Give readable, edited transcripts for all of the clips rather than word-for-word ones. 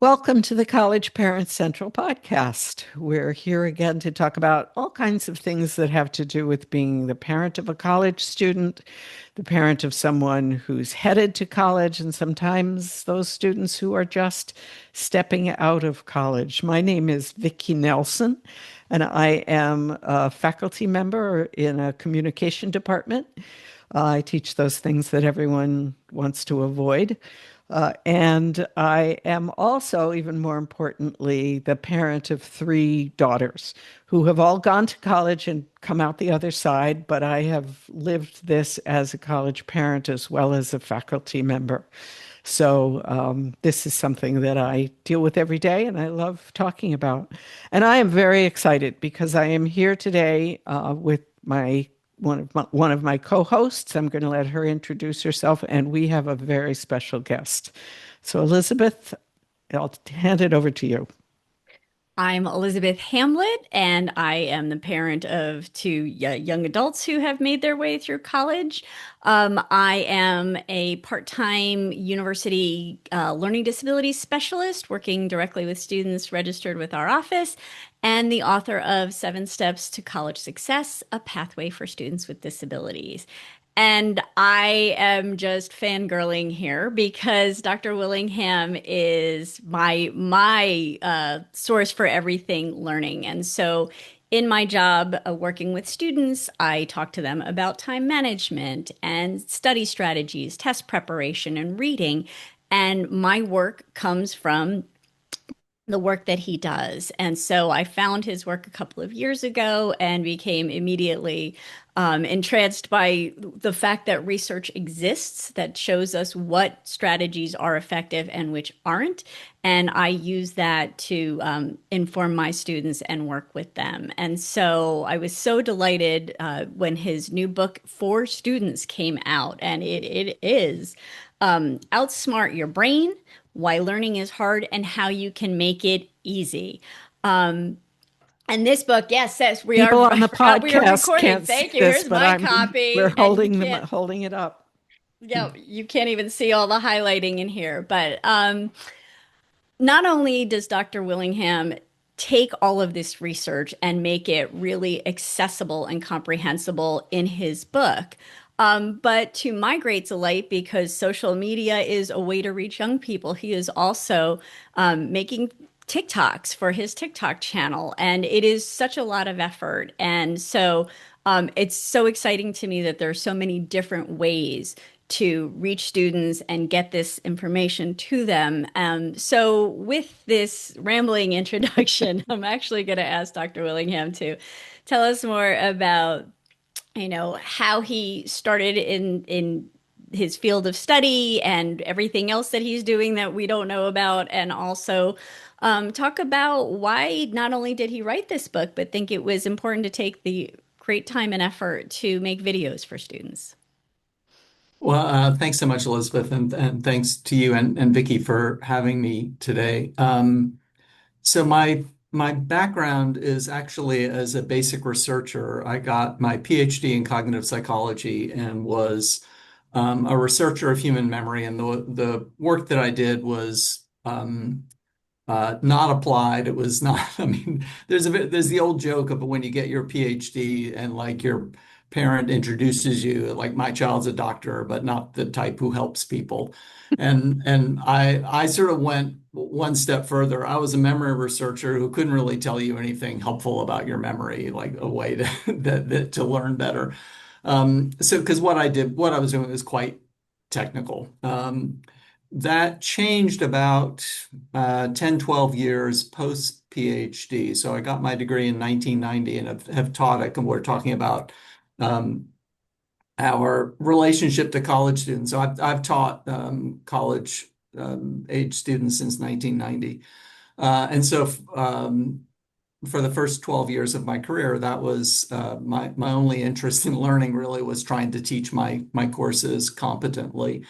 Welcome to the College Parents Central podcast. We're here again to talk about all kinds of things that have to do with being the parent of a college student, the parent of someone who's headed to college, and sometimes those students who are just stepping out of college. My name is Vicki Nelson, and I am a faculty member in a communication department. I teach those things that everyone wants to avoid. And I am also, even more importantly, the parent of three daughters who have all gone to college and come out the other side, but I have lived this as a college parent as well as a faculty member. So this is something that I deal with every day and I love talking about. And I am very excited because I am here today with my one of my co-hosts. I'm going to let her introduce herself, and we have a very special guest. So, Elizabeth, I'll hand it over to you. I'm Elizabeth Hamblet, and I am the parent of two young adults who have made their way through college. I am a part-time university learning disabilities specialist working directly with students registered with our office, and the author of Seven Steps to College Success, a pathway for students with disabilities. And I am just fangirling here because Dr. Willingham is my source for everything learning. And so in my job working with students, I talk to them about time management and study strategies, test preparation, and reading. And my work comes from the work that he does. And so I found his work a couple of years ago and became immediately entranced by the fact that research exists that shows us what strategies are effective and which aren't. And I use that to inform my students and work with them. And so I was so delighted when his new book for students came out, and it is Outsmart Your Brain, Why Learning is Hard and How You Can Make It Easy. Um, and this book, yes, says we are. People on I the forgot we were podcast recording. can't see Thank you. this, Here's but my we're copy, and you can't. holding it up. Yeah, you can't even see all the highlighting in here. But not only does Dr. Willingham take all of this research and make it really accessible and comprehensible in his book, but to my great delight, because social media is a way to reach young people, he is also making TikToks for his TikTok channel. And it is such a lot of effort. And so it's so exciting to me that there are so many different ways to reach students and get this information to them. So, with this rambling introduction, I'm actually going to ask Dr. Willingham to tell us more about, how he started in his field of study and everything else that he's doing that we don't know about, and also talk about why not only did he write this book, but think it was important to take the great time and effort to make videos for students. Well, thanks so much, Elizabeth, and thanks to you and Vicki for having me today. So my background is actually as a basic researcher. I got my PhD in cognitive psychology and was a researcher of human memory. And the work that I did was not applied. It was not. I mean, there's the old joke of when you get your PhD and like your parent introduces you, like my child's a doctor, but not the type who helps people. And I sort of went one step further. I was a memory researcher who couldn't really tell you anything helpful about your memory, like a way to to learn better. So because what I was doing was quite technical. That changed about 10, 12 years post PhD. So I got my degree in 1990 and have taught it, and we're talking about um, our relationship to college students. So I've taught college age students since 1990. And so for the first 12 years of my career, that was my only interest in learning really was trying to teach my courses competently.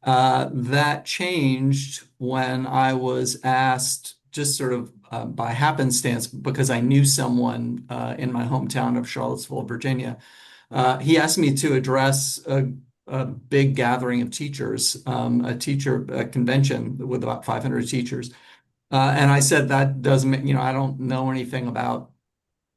That changed when I was asked, just sort of by happenstance, because I knew someone in my hometown of Charlottesville, Virginia. He asked me to address a big gathering of teachers, a teacher convention with about 500 teachers. And I said, that doesn't make, I don't know anything about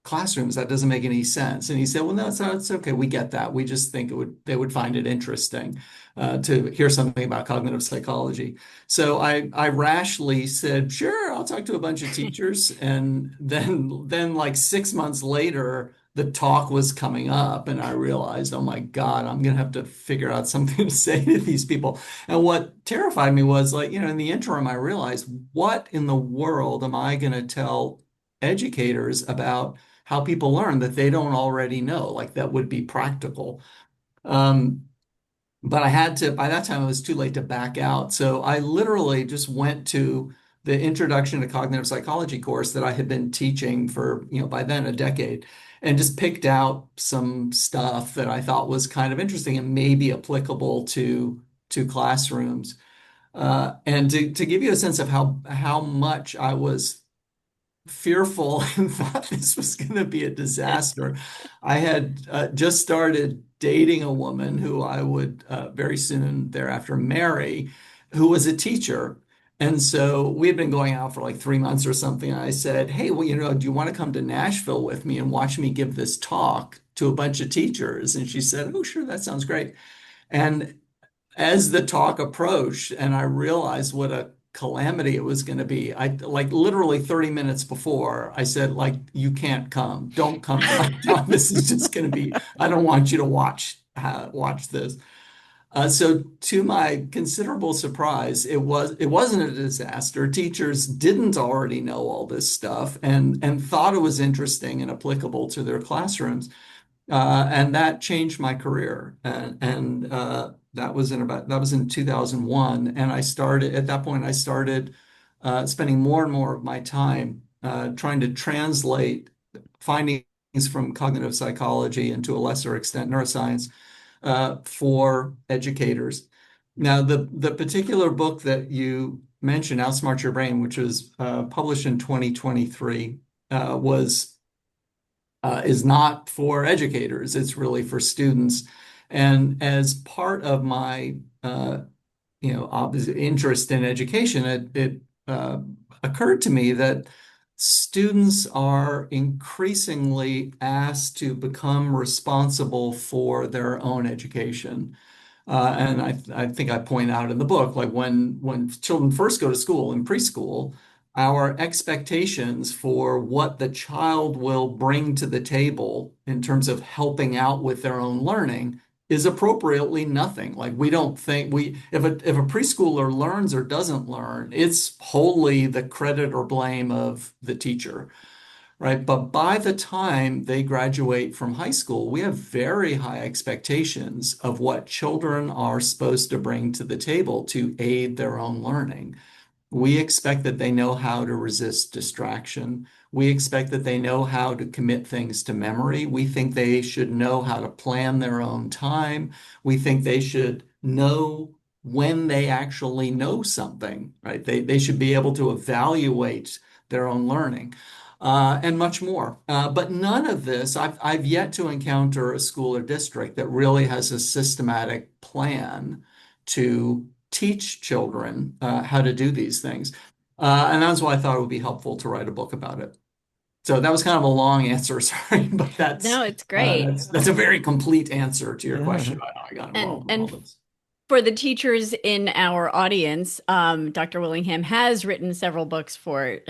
classrooms. That doesn't make any sense. And he said, well, no, it's okay. We get that. We just think they would find it interesting to hear something about cognitive psychology. So I rashly said, sure, I'll talk to a bunch of teachers. And then like 6 months later, the talk was coming up, and I realized, oh my God, I'm going to have to figure out something to say to these people. And what terrified me was, like, in the interim, I realized, what in the world am I going to tell educators about how people learn that they don't already know, like that would be practical. Um, but I had to, by that time, it was too late to back out. So I literally just went to the Introduction to Cognitive Psychology course that I had been teaching for, by then a decade, and just picked out some stuff that I thought was kind of interesting and maybe applicable to classrooms. And to give you a sense of how much I was fearful and thought this was going to be a disaster. I had just started dating a woman who I would very soon thereafter marry, who was a teacher. And so we had been going out for like 3 months or something. I said, hey, well, do you want to come to Nashville with me and watch me give this talk to a bunch of teachers? And she said, oh, sure, that sounds great. And as the talk approached and I realized what a calamity it was going to be, I like literally 30 minutes before I said, like, you can't come. Don't come to my talk. This is just going to be, I don't want you to watch this. So to my considerable surprise, it wasn't a disaster. Teachers didn't already know all this stuff and thought it was interesting and applicable to their classrooms. And that changed my career. And that was in 2001. And at that point, I started spending more and more of my time trying to translate findings from cognitive psychology and to a lesser extent neuroscience for educators. Now, the particular book that you mentioned, Outsmart Your Brain, which was published in 2023, was is not for educators. It's really for students. And as part of my, interest in education, it occurred to me that students are increasingly asked to become responsible for their own education. And I think I point out in the book, like when children first go to school in preschool, our expectations for what the child will bring to the table in terms of helping out with their own learning is appropriately nothing. Like, we don't think if a preschooler learns or doesn't learn, it's wholly the credit or blame of the teacher. Right. But by the time they graduate from high school, we have very high expectations of what children are supposed to bring to the table to aid their own learning. We expect that they know how to resist distraction. We expect that they know how to commit things to memory. We think they should know how to plan their own time. We think they should know when they actually know something, right? They should be able to evaluate their own learning. And much more. But none of this, I've yet to encounter a school or district that really has a systematic plan to teach children how to do these things. And that's why I thought it would be helpful to write a book about it. So that was kind of a long answer, sorry, but No, it's great. that's a very complete answer to your Yeah. question about how I got And involved in all and this. for the teachers in our audience, Dr. Willingham has written several books for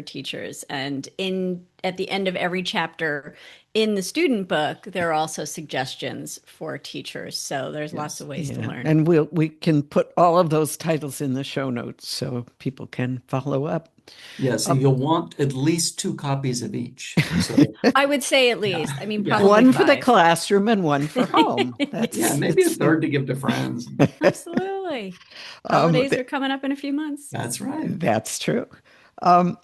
teachers, and in at the end of every chapter in the student book, there are also suggestions for teachers. So there's lots Yes. of ways to Yeah. learn. And we can put all of those titles in the show notes so people can follow up. Yes, Um, you'll want at least 2 copies of each. So I would say at yeah, least. I mean, yeah, probably one for the five. classroom and one for home. yeah, That's maybe a it's third to give to friends. Absolutely. um, Holidays are coming up in a few months. That's right. that's true. Um,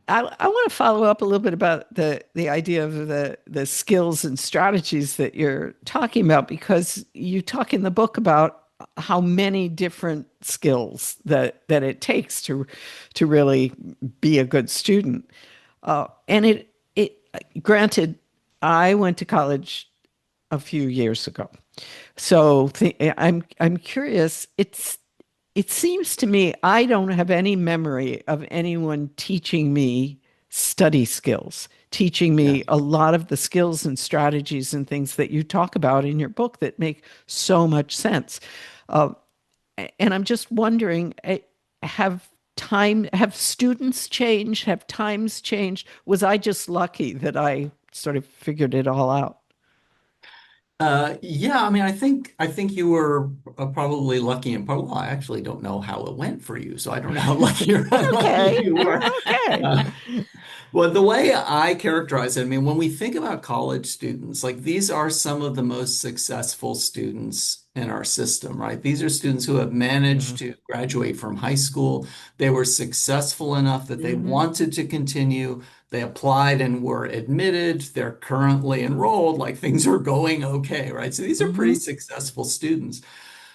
I want to follow up a little bit about the idea of the skills and strategies that you're talking about, because you talk in the book about how many different skills that it takes to really be a good student. And it granted, I went to college a few years ago, so I'm curious. it seems to me I don't have any memory of anyone teaching me study skills, teaching Yeah. me a lot of the skills and strategies and things that you talk about in your book that make so much sense. Uh, and I'm just wondering, have have students changed? Have times changed? Was I just lucky that I sort of figured it all out? Yeah, I mean, I think you were probably lucky in part. Well, I actually don't know how it went for you, so I don't know how lucky or unlucky Okay, you were. okay. Uh, well, the way I characterize it, I mean, when we think about college students, like these are some of the most successful students in our system, right? These are students who have managed Yeah. to graduate from high school. They were successful enough that they Hmm. wanted to continue. They applied and were admitted. They're currently enrolled. Like things are going okay, right? So these are pretty Hmm. successful students.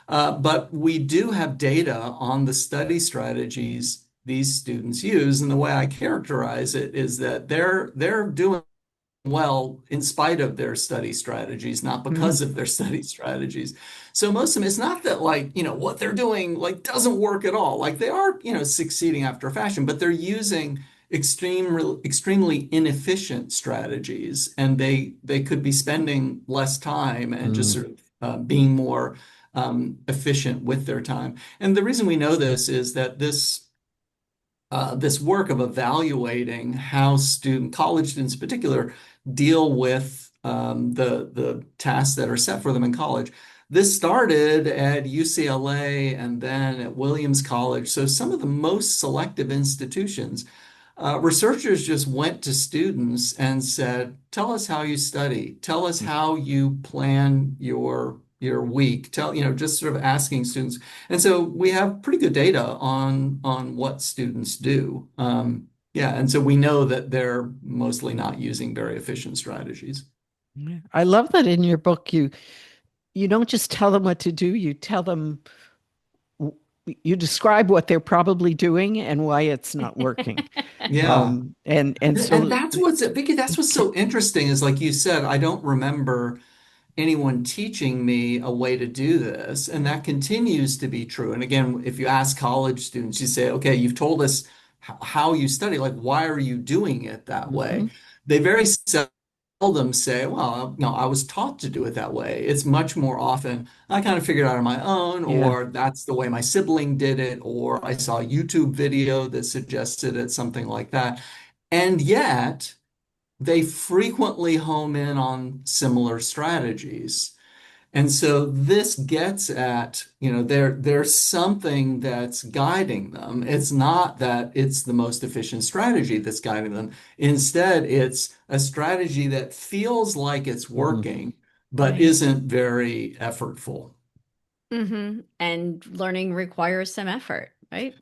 But we do have data on the study strategies these students use. And the way I characterize it is that they're doing well in spite of their study strategies, not because of their study strategies. So most of them, it's not that like, what they're doing like doesn't work at all. Like they are, succeeding after a fashion, but they're using extremely inefficient strategies, and they could be spending less time and just Mm. sort of being more efficient with their time. And the reason we know this is that this work of evaluating how college students in particular, deal with the tasks that are set for them in college. This started at UCLA and then at Williams College. So some of the most selective institutions, researchers just went to students and said, "Tell us how you study. Tell us how you plan your week. Just sort of asking students." And so we have pretty good data on what students do. Yeah, and so we know that they're mostly not using very efficient strategies. Yeah. I love that in your book you don't just tell them what to do, you tell them you describe what they're probably doing and why it's not working. Yeah. And And so that's what's Vicki, that's what's so interesting is like you said, I don't remember anyone teaching me a way to do this. And that continues to be true. And again, if you ask college students, you say, okay, you've told us how you study, like, why are you doing it that way? Mhm. They very seldom say, well, no, I was taught to do it that way. It's much more often, I kind of figured it out on my own, Yeah. or that's the way my sibling did it, or I saw a YouTube video that suggested it, something like that. And yet, they frequently home in on similar strategies. And so this gets at, there's something that's guiding them. It's not that it's the most efficient strategy that's guiding them. Instead, it's a strategy that feels like it's Mhm. working, but Right. isn't very effortful. And learning requires some effort, right?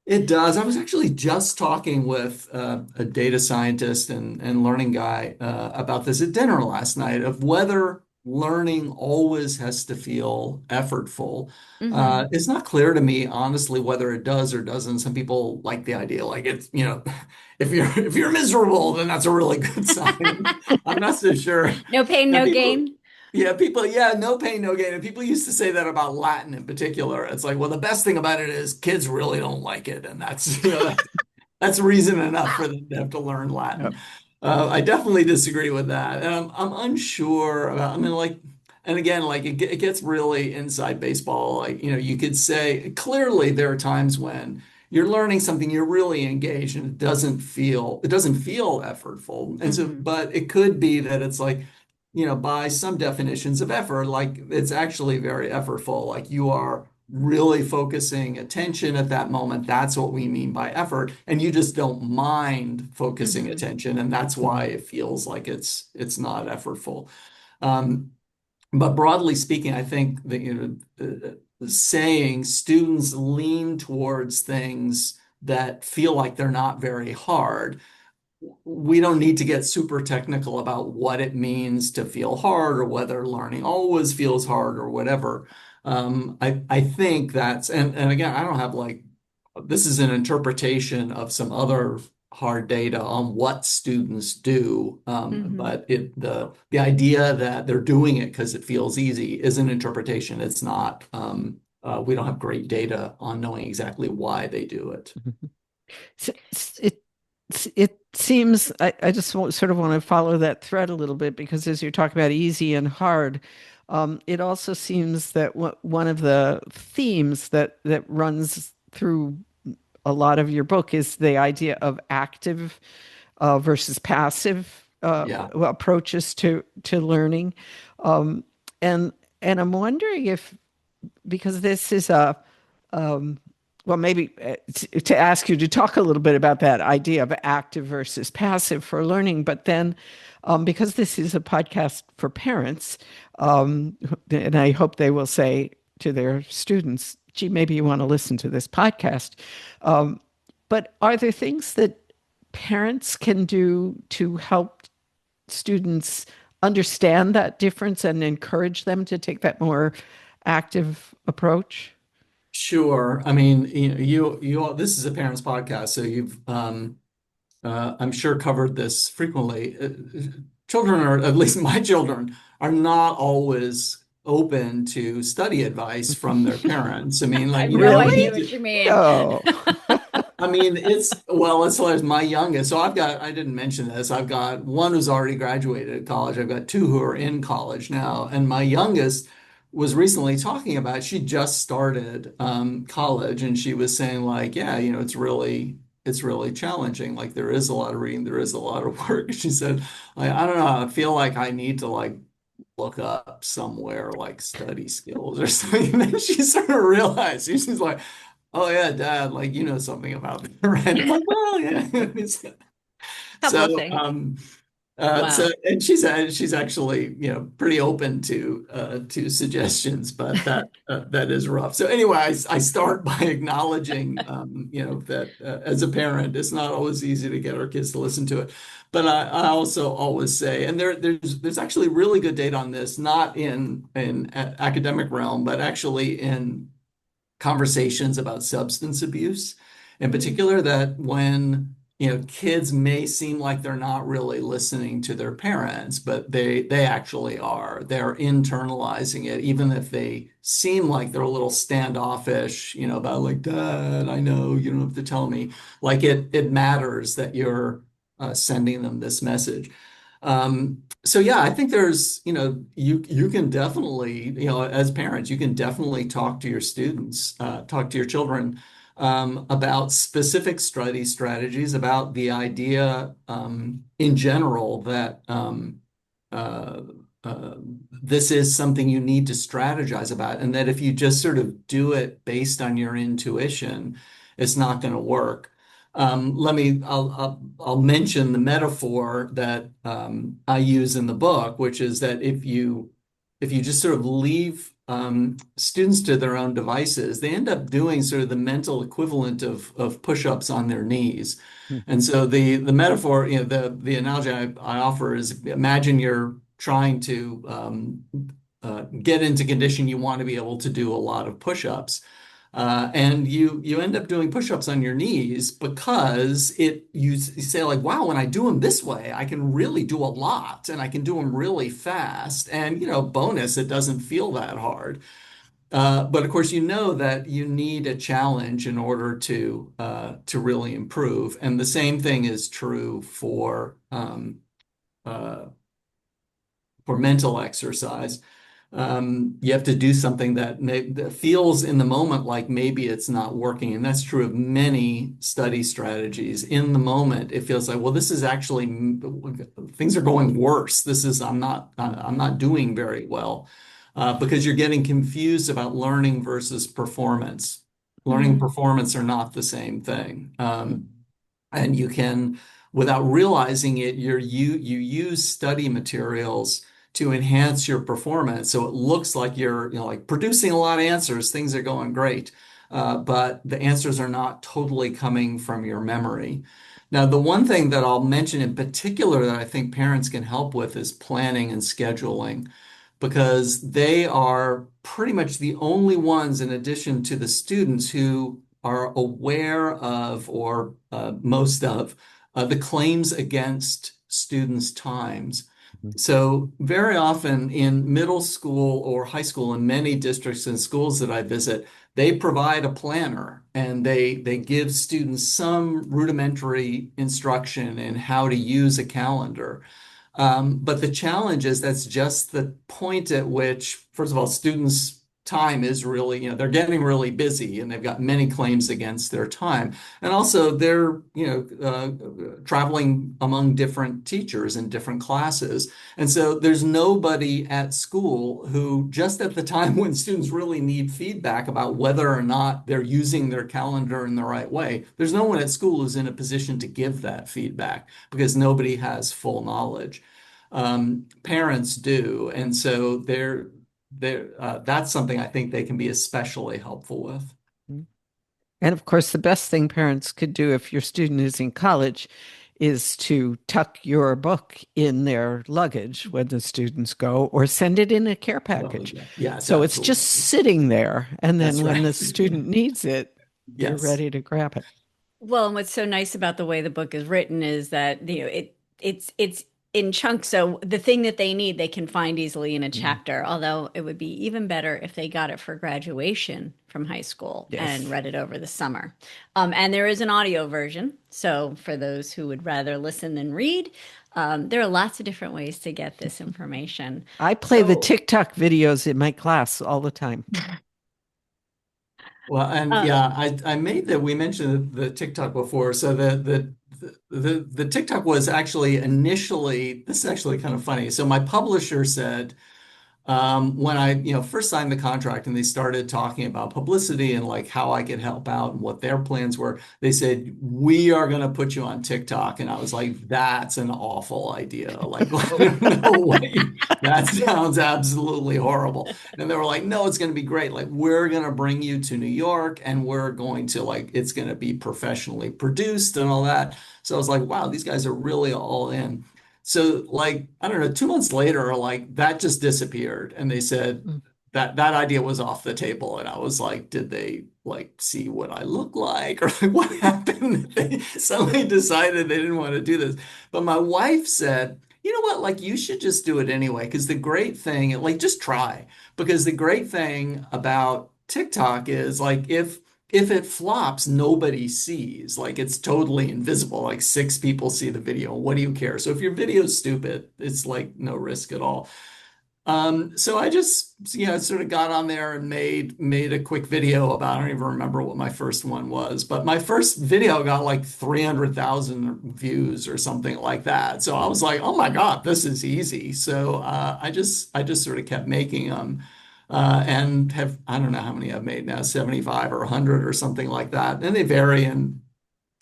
It does. I was actually just talking with a data scientist and learning guy about this at dinner last night of whether learning always has to feel effortful. Hmm. It's not clear to me, honestly, whether it does or doesn't. Some people like the idea, like it's, if you're miserable, then that's a really good sign. I'm not so sure. No pain, And no people, gain. yeah, no pain, no gain. And people used to say that about Latin in particular. It's like, well, the best thing about it is kids really don't like it. And that's, that's reason enough for them to have to learn Latin. Yep. I definitely disagree with that. And I'm unsure about, I mean, like, and again, like it gets really inside baseball. Like, you could say clearly there are times when you're learning something, you're really engaged and it doesn't feel effortful. And so, Hmm. but it could be that it's like, by some definitions of effort, like it's actually very effortful. Like you are really focusing attention at that moment. That's what we mean by effort. And you just don't mind focusing Hmm. attention. And that's why Mhm. it feels like it's not effortful. Um, but broadly speaking, I think that, saying students lean towards things that feel like they're not very hard, we don't need to get super technical about what it means to feel hard or whether learning always feels hard or whatever. I think and again, I don't have like, this is an interpretation of some other hard data on what students do. Hmm. But the idea that they're doing it because it feels easy is an interpretation. It's not, we don't have great data on knowing exactly why they do it. So it it seems I just sort of want to follow that thread a little bit because as you're talking about easy and hard, it also seems that one of the themes that runs through a lot of your book is the idea of active versus passive Yeah. approaches to learning, um, and and I'm wondering if because this is a well, maybe to ask you to talk a little bit about that idea of active versus passive for learning, but then because this is a podcast for parents, and I hope they will say to their students, gee, maybe you want to listen to this podcast. Um, but are there things that parents can do to help students understand that difference and encourage them to take that more active approach? Sure. I mean, you all, this is a parents podcast, so you've I'm sure covered this frequently. Children are, at least my children, are not always open to study advice from their parents. I mean, I like, have no Really? idea what you mean. No. I mean, well, as far as my youngest. So I didn't mention this. I've got one who's already graduated at college. I've got two who are in college now. And my youngest was recently talking about, she just started college and she was saying like, yeah, it's really challenging. Like there is a lot of reading, there is a lot of work. She said, like, I don't know, I feel like I need to like look up somewhere like study skills or something. And then she sort of realized, she's like, oh yeah, Dad, like you know something about that, right? I'm like, well, yeah. Couple of So, things. so, Wow. and she's actually, pretty open to suggestions, but that is rough. So anyway, I start by acknowledging, that as a parent, it's not always easy to get our kids to listen to it. But I also always say, and there's actually really good data on this, not in academic realm, but actually in conversations about substance abuse in Mm. particular, that when kids may seem like they're not really listening to their parents, but they actually are. They're internalizing it, even if they seem like they're a little standoffish, about like, Dad, I know you don't have to tell me. Like it matters that you're sending them this message. So yeah, I think there's, you can definitely, as parents, you can definitely talk to your students, talk to your children about specific study strategies, about the idea in general that uh, uh, this is something you need to strategize about, and that if you just sort of do it based on your intuition, it's not going to work. I'll mention the metaphor that I use in the book, which is that if you just sort of leave students to their own devices, they end up doing sort of the mental equivalent of push-ups on their knees. And so the metaphor, the analogy I offer is, imagine you're trying to get into condition you want to be able to do a lot of push-ups. And you end up doing push-ups on your knees because you say like, wow, when I do them this way, I can really do a lot and I can do them really fast. And bonus, it doesn't feel that hard. But of course, you know that you need a challenge in order to really improve. And the same thing is true uh, for mental exercise. You have to do something that feels in the moment like maybe it's not working. And that's true of many study strategies. In the moment, it feels like, well, this is actually, things are going worse. I'm not doing very well, because you're getting confused about learning versus performance. Learning and Mm. performance are not the same thing. And you can, without realizing it, you use study materials to enhance your performance. So it looks like you're, like producing a lot of answers, things are going great. But the answers are not totally coming from your memory. Now, the one thing that I'll mention in particular that I think parents can help with is planning and scheduling, because they are pretty much the only ones, in addition to the students, who are aware of, or most of, the claims against students' times. So very often in middle school or high school, in many districts and schools that I visit, they provide a planner and they give students some rudimentary instruction in how to use a calendar. But the challenge is that's just the point at which, first of all, students' time is really, they're getting really busy and they've got many claims against their time. And also they're, traveling among different teachers in different classes. And so there's nobody at school who, just at the time when students really need feedback about whether or not they're using their calendar in the right way, there's no one at school who's in a position to give that feedback because nobody has full knowledge. Parents do, and so that's something I think they can be especially helpful with. And of course, the best thing parents could do if your student is in college is to tuck your book in their luggage when the students go or send it in a care Oh, package. yeah. Yes, So it's just absolutely. sitting there. And then That's when right. the student needs it, you're Yes. ready to grab it. Well, and what's so nice about the way the book is written is that, it's in chunks. So the thing that they need, they can find easily in a Yeah. chapter. Although it would be even better if they got it for graduation from high school and Yes. read it over the summer. And there is an audio version. So for those who would rather listen than read, there are lots of different ways to get this information. I play the So, TikTok videos in my class all the time. Well, and uh, yeah, I made that we mentioned the TikTok before. So the TikTok was actually initially, this is actually kind of funny. So my publisher said, when I, first signed the contract and they started talking about publicity and like how I could help out and what their plans were, they said, "We are going to put you on TikTok." And I was like, "That's an awful idea. Like, no way. That sounds absolutely horrible." And they were like, "No, it's going to be great. Like, we're going to bring you to New York and we're going to like, it's going to be professionally produced and all that." So I was like, wow, these guys are really all in. So like, I don't know, 2 months later, like that just disappeared. And they said Mm. that idea was off the table. And I was like, did they like see what I look like? Or like what happened? They suddenly decided they didn't want to do this. But my wife said, you know what, like you should just do it anyway. Because the great thing, like just try. Because the great thing about TikTok is like if it flops, nobody sees. Like it's totally invisible. Like six people see the video. What do you care? So if your video's stupid, it's like no risk at all. So I just, sort of got on there and made a quick video about, I don't even remember what my first one was, but my first video got like 300,000 views or something like that. So I was like, oh my God, this is easy. So I just sort of kept making them. And have, I don't know how many I've made now, 75 or 100 or something like that. And they vary in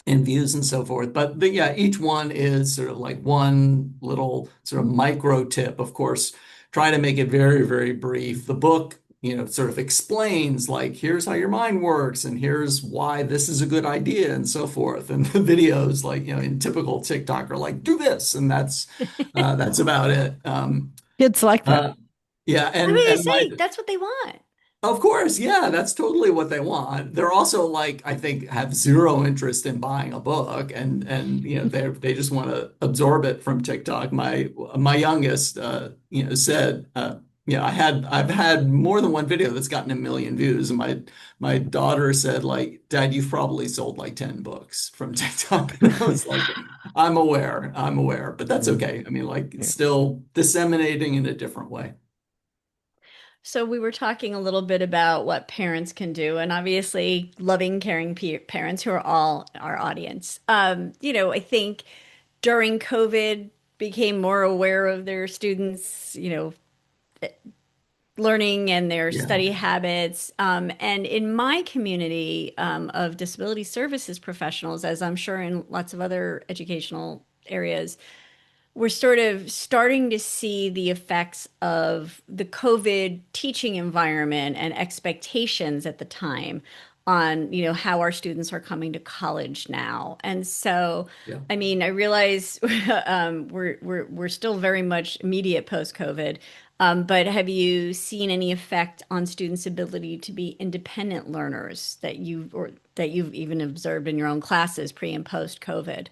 views and so forth. But yeah, each one is sort of like one little sort of micro tip. Of course, try to make it very, very brief. The book, sort of explains like, here's how your mind works and here's why this is a good idea and so forth. And the videos, like, in typical TikTok are like, do this, and that's about it. Kids like that. Uh, yeah, I and mean, and my say that's what they want. of course, yeah, that's totally what they want. They're also like, I think, have zero interest in buying a book, and they just want to absorb it from TikTok. My youngest, said, I've had more than one video that's gotten 1 million views, and my daughter said, like, Dad, you've probably sold like 10 books from TikTok, and I was like, I'm aware, but that's Mm. okay. I mean, like, it's Yeah. still disseminating in a different way. So we were talking a little bit about what parents can do, and obviously loving, caring parents who are all our audience. I think during COVID became more aware of their students, learning and their Yeah, study habits. And in my community of disability services professionals, as I'm sure in lots of other educational areas, we're sort of starting to see the effects of the COVID teaching environment and expectations at the time on, how our students are coming to college now. And so, yeah. I mean, I realize we're still very much immediate post-COVID, but have you seen any effect on students' ability to be independent learners that you've even observed in your own classes pre and post COVID?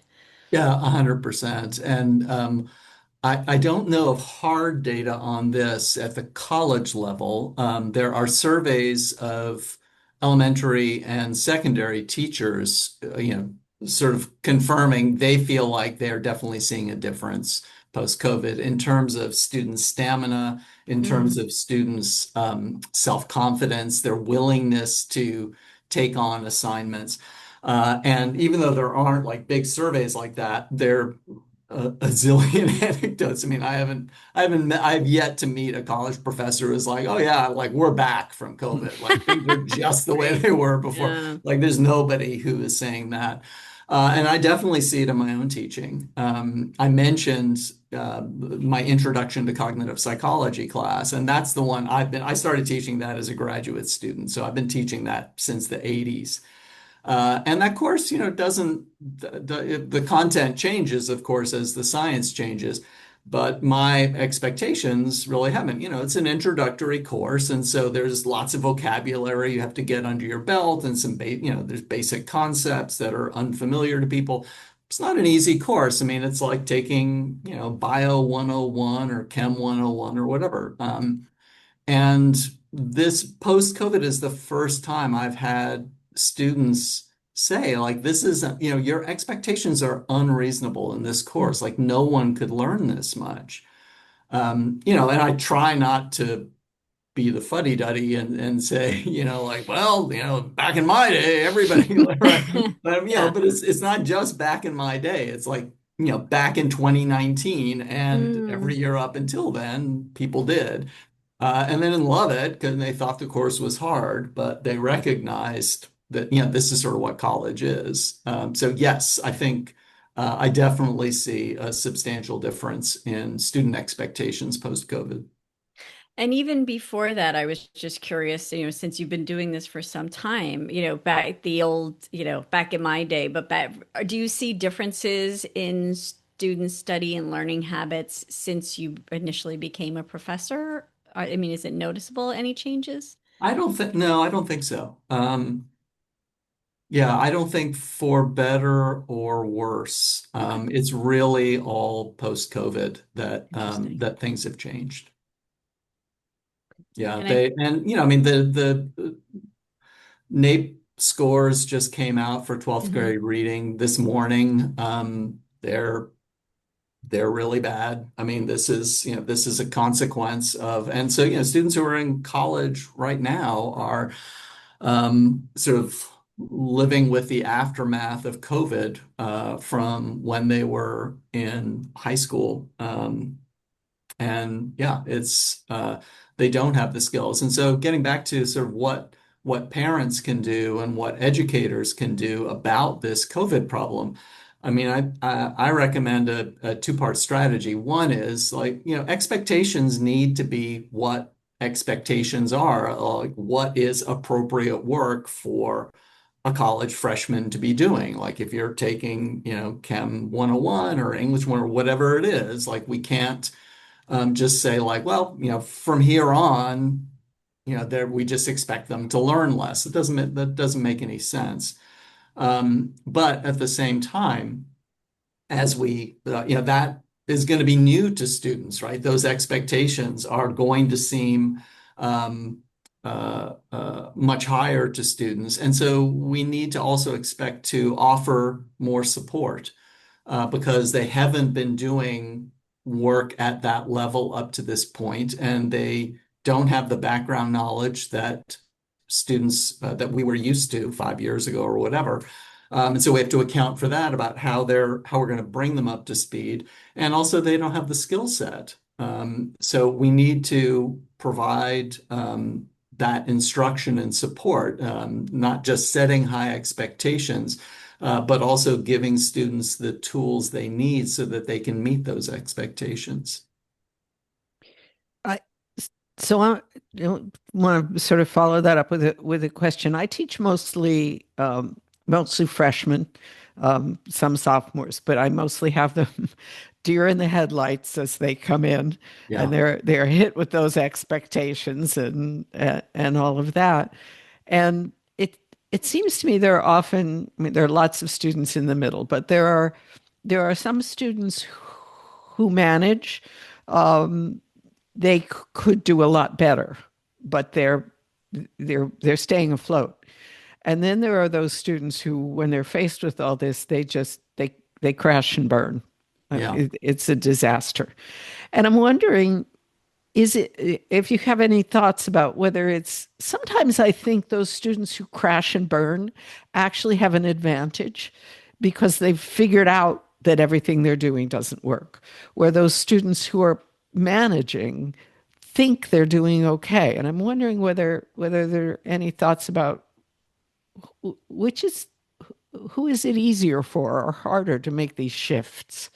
Yeah, 100%. And I don't know of hard data on this at the college level. There are surveys of elementary and secondary teachers, sort of confirming they feel like they're definitely seeing a difference post-COVID in terms of student stamina, in terms Mm, of students' self-confidence, their willingness to take on assignments. And even though there aren't like big surveys like that, there a zillion anecdotes. I mean, I've yet to meet a college professor who's like, oh yeah, like we're back from COVID. Like things are just the way they were before. yeah. Like there's nobody who is saying that. And I definitely see it in my own teaching. I mentioned my introduction to cognitive psychology class, and that's the one I started teaching that as a graduate student. So I've been teaching that since the 80s. And that course, doesn't, the content changes, of course, as the science changes, but my expectations really haven't. It's an introductory course, and so there's lots of vocabulary you have to get under your belt and there's basic concepts that are unfamiliar to people. It's not an easy course. I mean, it's like taking, Bio 101 or Chem 101 or whatever. And this post-COVID is the first time I've had students say, like, this is, your expectations are unreasonable in this course. Like, no one could learn this much. And I try not to be the fuddy-duddy and say, like, well, back in my day, everybody, right? But, Yeah. but it's not just back in my day. It's like, back in 2019 and every Mm. year up until then, people did. And they didn't love it because they thought the course was hard, but they recognized that, this is sort of what college is. So yes, I think I definitely see a substantial difference in student expectations post-COVID. And even before that, I was just curious, since you've been doing this for some time, back the old, back in my day, but do you see differences in student study and learning habits since you initially became a professor? I mean, is it noticeable, any changes? No, I don't think so. Yeah, I don't think for better or worse. Okay, It's really all post-COVID that interesting. that things have changed. Yeah, And I, I mean the NAEP scores just came out for 12th mhm. grade reading this morning. They're really bad. I mean, this is a consequence of, and so, students who are in college right now are sort of living with the aftermath of COVID from when they were in high school. And yeah, it's they don't have the skills. And so getting back to sort of what parents can do and what educators can do about this COVID problem. I mean, I recommend a two-part strategy. One is like, expectations need to be what expectations are, like what is appropriate work for a college freshman to be doing. Like if you're taking, Chem 101 or English 1 or whatever it is, like we can't just say like, well, from here on, there we just expect them to learn less. That doesn't make any sense. But at the same time, as that is going to be new to students, right? Those expectations are going to seem um, much higher to students, and so we need to also expect to offer more support because they haven't been doing work at that level up to this point, and they don't have the background knowledge that students that we were used to 5 years ago or whatever. And so we have to account for that about how we're going to bring them up to speed. And also they don't have the skill set. So we need to provide that instruction and support, not just setting high expectations, but also giving students the tools they need so that they can meet those expectations. I so I want to sort of follow that up with a question. I teach mostly freshmen, some sophomores, but I mostly have them deer in the headlights as they come in, and Yeah. they're hit with those expectations and all of that. And it seems to me there are often, I mean, there are lots of students in the middle, but there are some students who manage, um, they could do a lot better, but they're staying afloat. And then there are those students who, when they're faced with all this, they crash and burn. Yeah. It's a disaster. And I'm wondering, is it, if you have any thoughts about whether it's, sometimes I think those students who crash and burn actually have an advantage because they've figured out that everything they're doing doesn't work, where those students who are managing think they're doing okay. And I'm wondering whether there are any thoughts about which is, who is it easier for or harder to make these shifts?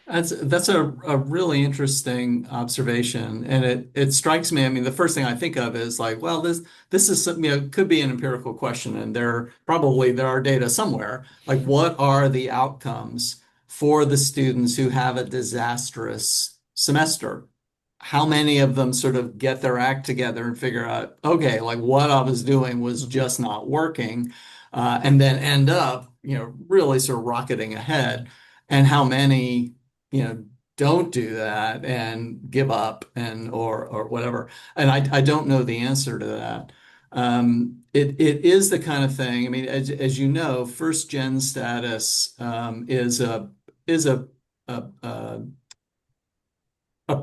That's a really interesting observation, and it strikes me. I mean, the first thing I think of is like, well, this is something, could be an empirical question, and there are data somewhere. Like, what are the outcomes for the students who have a disastrous semester? How many of them sort of get their act together and figure out, okay, like what I was doing was Mhm. just not working, and then end up, really sort of rocketing ahead, and how many don't do that and give up and or whatever. And I don't know the answer to that. It is the kind of thing. I mean, as you know, first gen status is a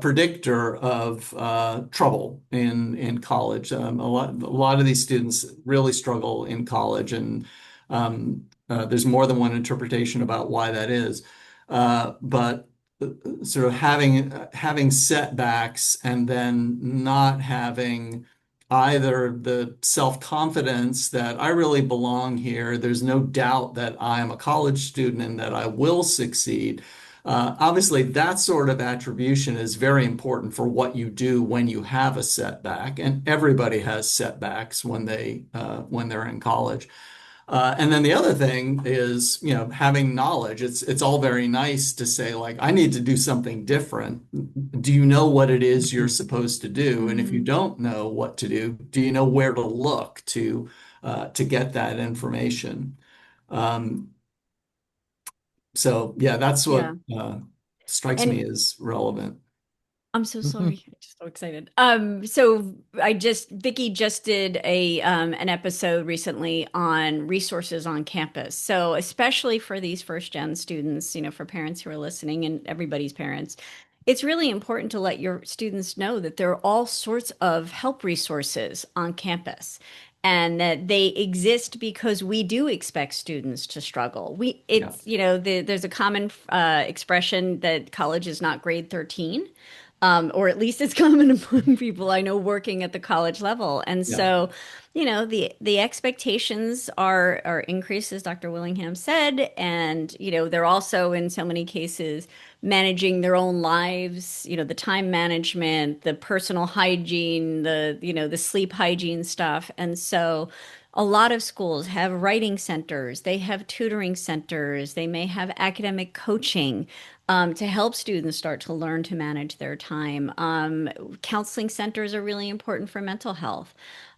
predictor of trouble in college. A lot of these students really struggle in college, and there's more than one interpretation about why that is. But sort of having setbacks and then not having either the self-confidence that I really belong here, there's no doubt that I am a college student and that I will succeed. Obviously, that sort of attribution is very important for what you do when you have a setback, and everybody has setbacks when they're in college. And then the other thing is, having knowledge. It's all very nice to say, like, I need to do something different. Do you know what it is you're supposed to do? And if you Mhm. don't know what to do, do you know where to look to get that information? Um, so yeah, that's what Yeah. strikes me And as relevant. I'm so Mhm. sorry. I'm just so excited. So Vicki just did an episode recently on resources on campus. So especially for these first gen students, for parents who are listening and everybody's parents, it's really important to let your students know that there are all sorts of help resources on campus and that they exist because we do expect students to struggle. Yeah. There's a common expression that college is not grade 13, or at least it's common among people I know working at the college level. And Yeah. so, the expectations are increased, as Dr. Willingham said, and they're also in so many cases managing their own lives, the time management, the personal hygiene, the sleep hygiene stuff. And so a lot of schools have writing centers, they have tutoring centers, they may have academic coaching to help students start to learn to manage their time. Counseling centers are really important for mental health.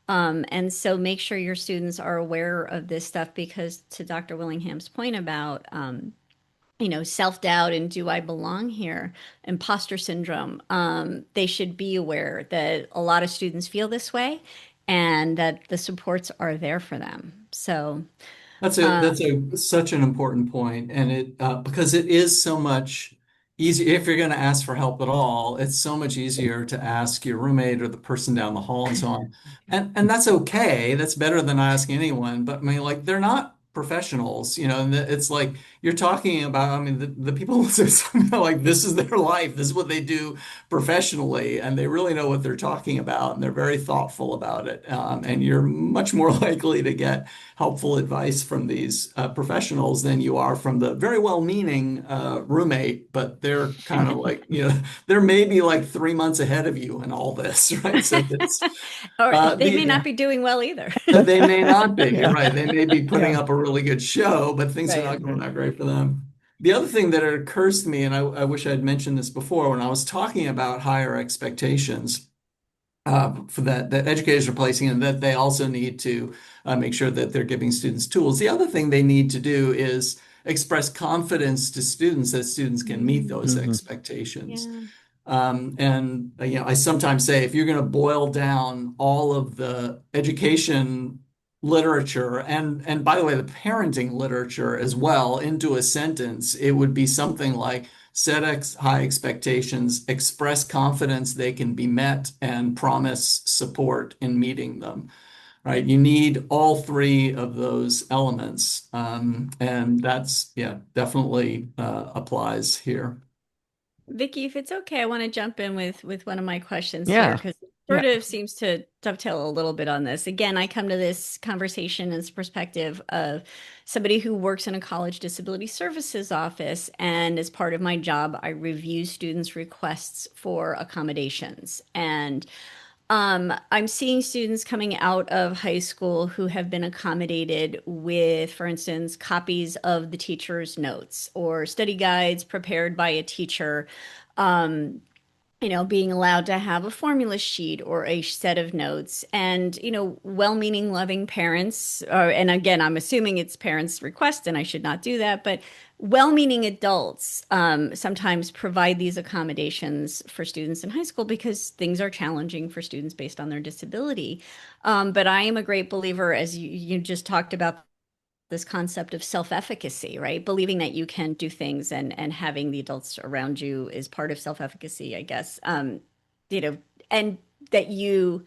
And so make sure your students are aware of this stuff because, to Dr. Willingham's point about, self-doubt and do I belong here, imposter syndrome, they should be aware that a lot of students feel this way and that the supports are there for them. So, That's such an important point, and it because it is so much easier if you're going to ask for help at all. It's so much easier to ask your roommate or the person down the hall and so on, and that's okay. That's better than asking anyone. But I mean, like they're not professionals, and it's like you're talking about. I mean, the people like this is their life. This is what they do professionally, and they really know what they're talking about, and they're very thoughtful about it. And you're much more likely to get helpful advice from these professionals than you are from the very well-meaning roommate, but they're kind of like, they're maybe like 3 months ahead of you in all this, right? So it's or they may not the be doing well either. they may not be, you're Yeah. right. They may be putting Yeah. up a really good show, but things are Right. not going that great for them. The other thing that occurs to me, and I wish I'd mentioned this before when I was talking about higher expectations, for that educators are placing, and that they also need to make sure that they're giving students tools. The other thing they need to do is express confidence to students that students can meet those Mhm. expectations. Yeah. And I sometimes say if you're going to boil down all of the education literature and by the way, the parenting literature as well into a sentence, it would be something like set high expectations, express confidence they can be met, and promise support in meeting them. Right? You need all three of those elements, and that's yeah, definitely applies here. Vicki, if it's okay, I want to jump in with one of my questions here Yeah. because it Yeah. sort of seems to dovetail a little bit on this. Again, I come to this conversation as perspective of somebody who works in a college disability services office, and as part of my job, I review students' requests for accommodations. And I'm seeing students coming out of high school who have been accommodated with, for instance, copies of the teacher's notes or study guides prepared by a teacher. Um, being allowed to have a formula sheet or a set of notes and, well-meaning, loving parents, and again, I'm assuming it's parents' request and I should not do that, but well-meaning adults sometimes provide these accommodations for students in high school because things are challenging for students based on their disability. But I am a great believer, as you just talked about, this concept of self-efficacy, right? Believing that you can do things and having the adults around you is part of self-efficacy, I guess. You know, and that you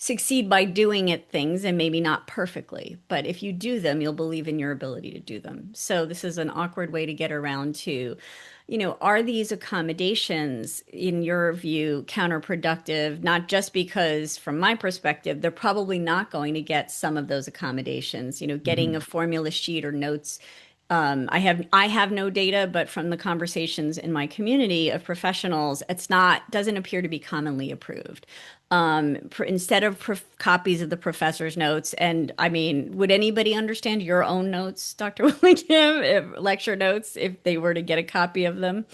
succeed by doing it things and maybe not perfectly, but if you do them, you'll believe in your ability to do them. So this is an awkward way to get around to, are these accommodations, in your view, counterproductive? Not just because, from my perspective, they're probably not going to get some of those accommodations, getting a Mhm. formula sheet or notes. I have no data, but from the conversations in my community of professionals, it's not doesn't appear to be commonly approved. Instead of copies of the professor's notes, and I mean, would anybody understand your own notes, Dr. Willingham, lecture notes, if they were to get a copy of them?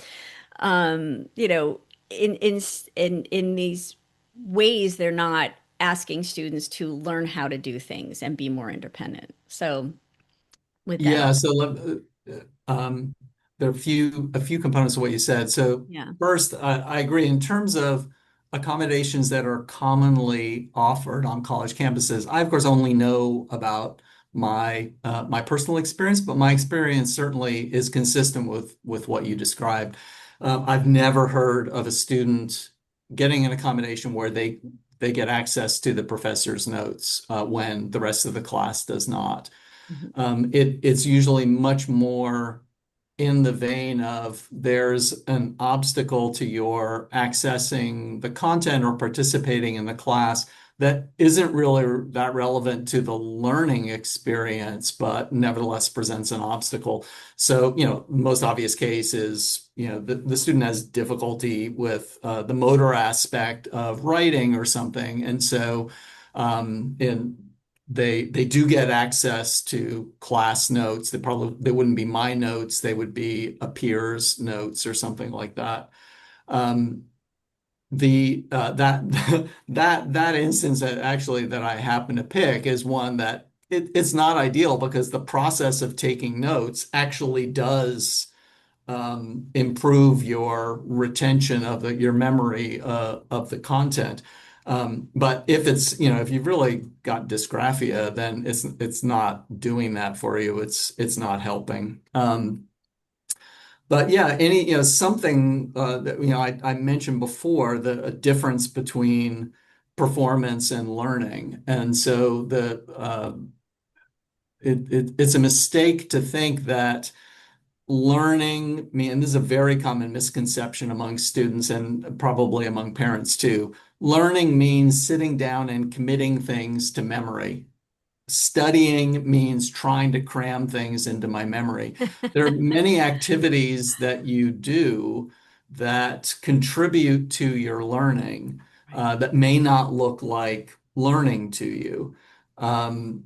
You know, in these ways, they're not asking students to learn how to do things and be more independent. So, with that, Yeah, so there are a few components of what you said. So yeah. first, I agree in terms of accommodations that are commonly offered on college campuses. I, of course, only know about my personal experience, but my experience certainly is consistent with what you described. I've never heard of a student getting an accommodation where they get access to the professor's notes when the rest of the class does not. Mhm. It's usually much more in the vein of there's an obstacle to your accessing the content or participating in the class that isn't really that relevant to the learning experience, but nevertheless presents an obstacle. So, most obvious case is, the student has difficulty with the motor aspect of writing or something. And so, in they do get access to class notes. They wouldn't be my notes. They would be a peer's notes or something like that. Um, the that that instance that I happen to pick is one that it's not ideal because the process of taking notes actually does improve your retention of your memory of the content. But if you've really got dysgraphia, then it's not doing that for you. It's not helping. But yeah, something that I mentioned before, a difference between performance and learning, and so it's a mistake to think that learning, I mean, and this is a very common misconception among students and probably among parents too. Learning means sitting down and committing things to memory. Studying means trying to cram things into my memory. There are many activities that you do that contribute to your learning Right. that may not look like learning to you. Um,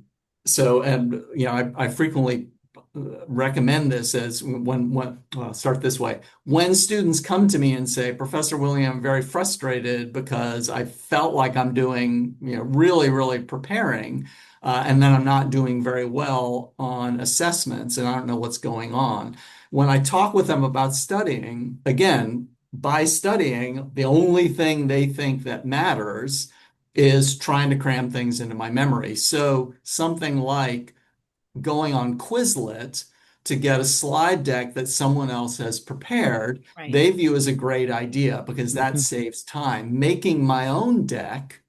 and I frequently recommend this as start this way. When students come to me and say, Professor William, I'm very frustrated because I felt like I'm doing, really, really preparing. and then I'm not doing very well on assessments and I don't know what's going on. When I talk with them about studying, again, by studying, the only thing they think that matters is trying to cram things into my memory. So something like going on Quizlet to get a slide deck that someone else has prepared, Right. they view as a great idea because that Mhm. saves time. Making my own deck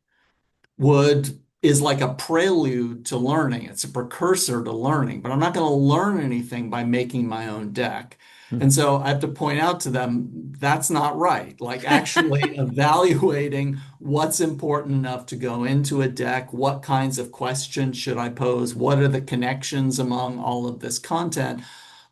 would is like a prelude to learning. It's a precursor to learning, but I'm not going to learn anything by making my own deck. And so I have to point out to them that's not right. Like actually evaluating what's important enough to go into a deck, what kinds of questions should I pose, what are the connections among all of this content.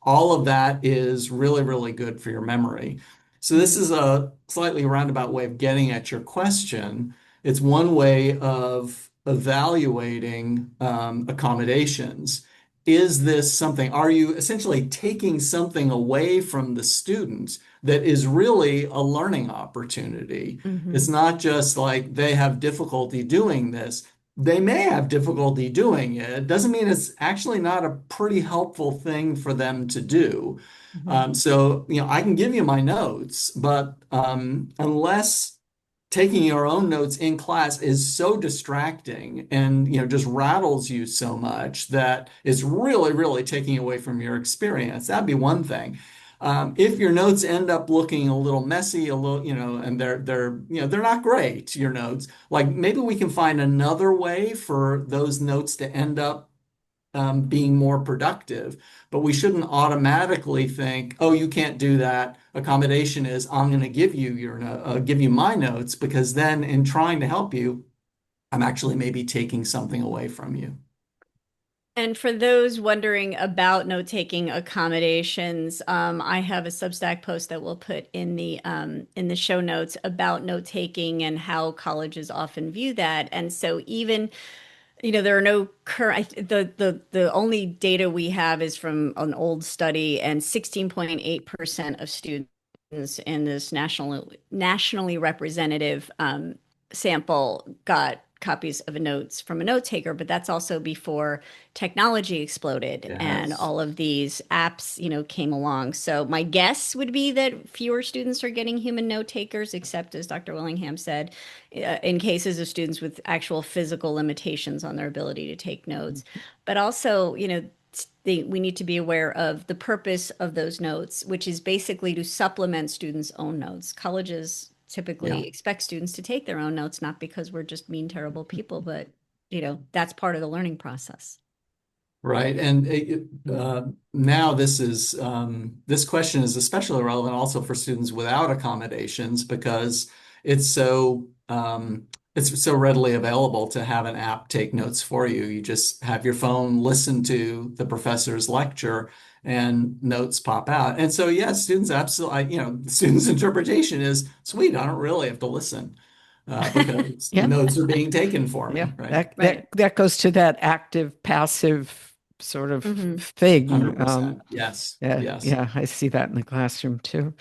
All of that is really, really good for your memory. So this is a slightly roundabout way of getting at your question. It's one way of evaluating accommodations. Is this something, are you essentially taking something away from the student that is really a learning opportunity? Hmm. It's not just like they have difficulty doing this. They may have difficulty doing it. It doesn't mean it's actually not a pretty helpful thing for them to do. Hmm. So, I can give you my notes, but unless taking your own notes in class is so distracting and just rattles you so much that it's really, really taking away from your experience. That'd be one thing. If your notes end up looking a little messy, a little, and they're not great, your notes, like maybe we can find another way for those notes to end up being more productive. But we shouldn't automatically think, oh, you can't do that. Accommodation is I'm going to give you my notes because then in trying to help you, I'm actually maybe taking something away from you. And for those wondering about note-taking accommodations, I have a Substack post that we'll put in the show notes about note-taking and how colleges often view that. And so even there are no current, the only data we have is from an old study, and 16.8% of students in this nationally representative sample got copies of notes from a note taker, but that's also before technology exploded and Yes. all of these apps, came along. So my guess would be that fewer students are getting human note takers, except as Dr. Willingham said, in cases of students with actual physical limitations on their ability to take notes. But also, we need to be aware of the purpose of those notes, which is basically to supplement students' own notes. Colleges Yeah. typically expect students to take their own notes, not because we're just mean, terrible people, but that's part of the learning process. Right. And now this question is especially relevant also for students without accommodations because it's so it's so readily available to have an app take notes for you. You just have your phone listen to the professor's lecture and notes pop out. And so yes, students absolutely, the student's interpretation is sweet. I don't really have to listen because Yeah. notes are being taken for Yeah, me, right? that goes to that active passive sort of Hmm. thing. 100%. Yes. Yeah, Yes. yeah, I see that in the classroom too.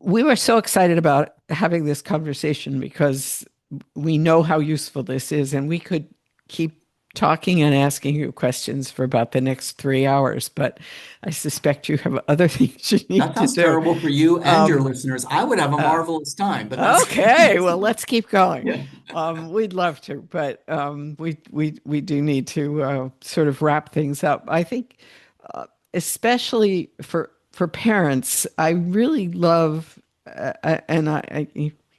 We were so excited about having this conversation because we know how useful this is, and we could keep talking and asking you questions for about the next 3 hours, but I suspect you have other things you need That to sounds do. terrible for you and your Um, listeners. I would have a uh, marvelous time, but that's Okay, well, let's keep going. yeah. We'd love to, but we do need to sort of wrap things up. I think, especially for parents, I really love, and I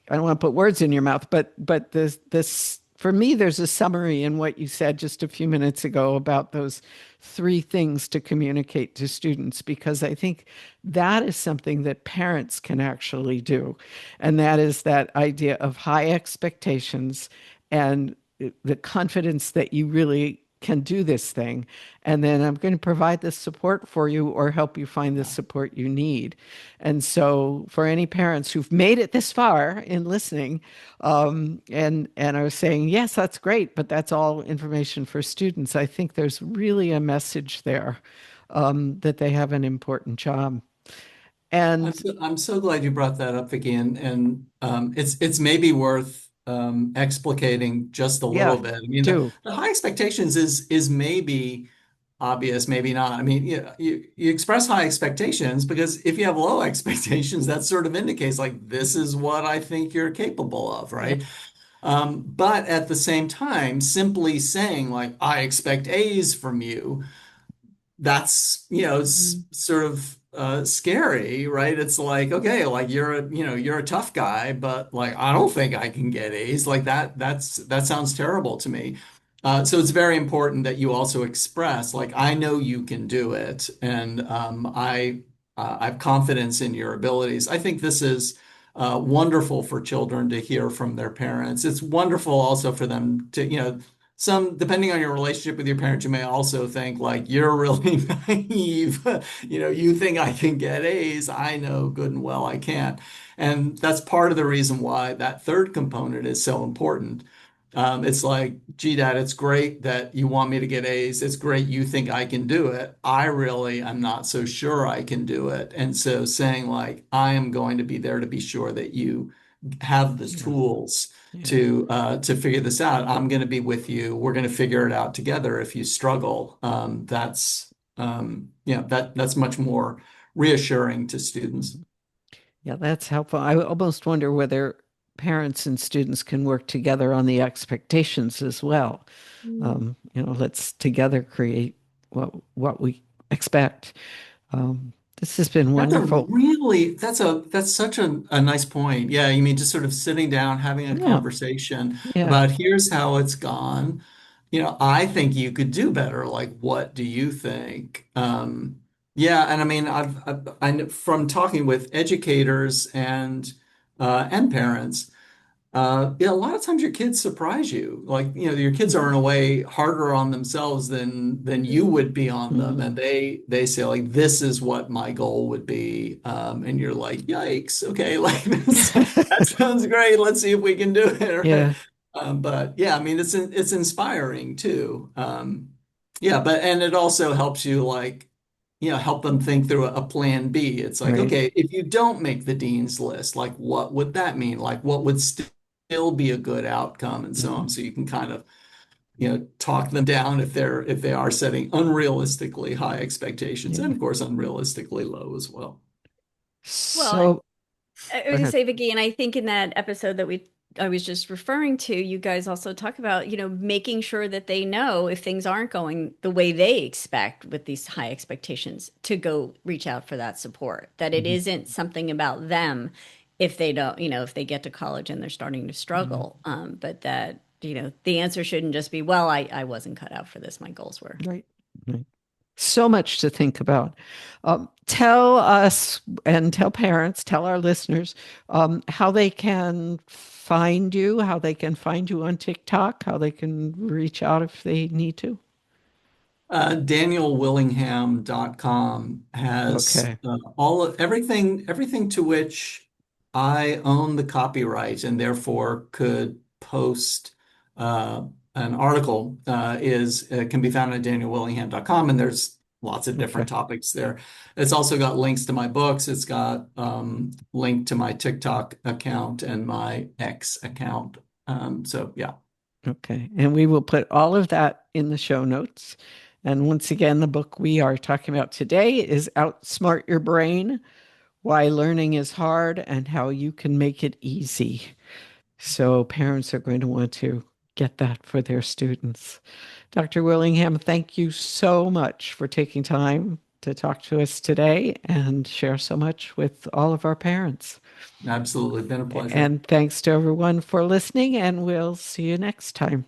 don't want to put words in your mouth, but this for me, there's a summary in what you said just a few minutes ago about those three things to communicate to students, because I think that is something that parents can actually do. And that is that idea of high expectations and the confidence that you really can do this thing. And then I'm going to provide the support for you or help you find the Yeah. support you need. And so, for any parents who've made it this far in listening, and are saying, yes, that's great, but that's all information for students, I think there's really a message there, that they have an important job. And I'm so glad you brought that up, Vicki, and it's maybe worth explicating just a little Yeah, bit. I mean, do. the high expectations is maybe obvious, maybe not. I mean, you express high expectations because if you have low expectations, that sort of indicates like this is what I think you're capable of, Yeah. right? But at the same time, simply saying like I expect A's from you, that's Mhm. sort of scary, right? It's like, okay, like you're a tough guy, but like I don't think I can get A's like that. That sounds terrible to me. So it's very important that you also express like I know you can do it, and I have confidence in your abilities. I think this is wonderful for children to hear from their parents. It's wonderful also for them to, some, depending on your relationship with your parents, you may also think like you're really naive. You think I can get A's. I know good and well I can't. And that's part of the reason why that third component is so important. It's like, gee, Dad, it's great that you want me to get A's. It's great you think I can do it. I really am not so sure I can do it. And so saying like, I am going to be there to be sure that you have the Yeah. tools Yeah. to figure this out. I'm going to be with you. We're going to figure it out together if you struggle. That's much more reassuring to students. Mhm. Yeah, that's helpful. I almost wonder whether parents and students can work together on the expectations as well. Let's together create what we expect. This has been That's a wonderful. really that's such a nice point. Yeah, you mean just sort of sitting down, having a Yeah, conversation yeah. about here's how it's gone. I think you could do better. Like, what do you think? Yeah, and I mean, I know from talking with educators and parents. Yeah, a lot of times your kids surprise you. Like, your kids are in a way harder on themselves than you would be on them. Mhm. And they say, like, this is what my goal would be. And you're like, yikes, okay, like this that sounds great. Let's see if we can do it. Right? Yeah, But yeah, I mean it's inspiring too. Yeah, but and it also helps you like help them think through a plan B. It's like, right. okay, if you don't make the dean's list, like what would that mean? Like what would still be a good outcome and so on. Mhm. So you can kind of, talk them down if they are setting unrealistically high expectations and Yeah. of course unrealistically low as well. Well, and So, I go was gonna ahead. say, Vicki, and I think in that episode that I was just referring to, you guys also talk about, making sure that they know if things aren't going the way they expect with these high expectations to go reach out for that support. That it Mhm. isn't something about them if they don't, if they get to college and they're starting to Mhm. struggle. But that, the answer shouldn't just be, well, I wasn't cut out for this. My goals were. Right. Right. So much to think about. Tell us and tell parents, tell our listeners how they can find you, how they can find you on TikTok, how they can reach out if they need to. DanielWillingham.com has Okay. everything to which I own the copyright and therefore could post uh, an article is can be found at DanielWillingham.com, and there's lots of different Okay. topics there. It's also got links to my books. It's got link to my TikTok account and my X account. So yeah. Okay. And we will put all of that in the show notes. And once again, the book we are talking about today is Outsmart Your Brain: Why Learning is Hard and How You Can Make It Easy. So parents are going to want to get that for their students. Dr. Willingham, thank you so much for taking time to talk to us today and share so much with all of our parents. Absolutely been a pleasure. And thanks to everyone for listening, and we'll see you next time.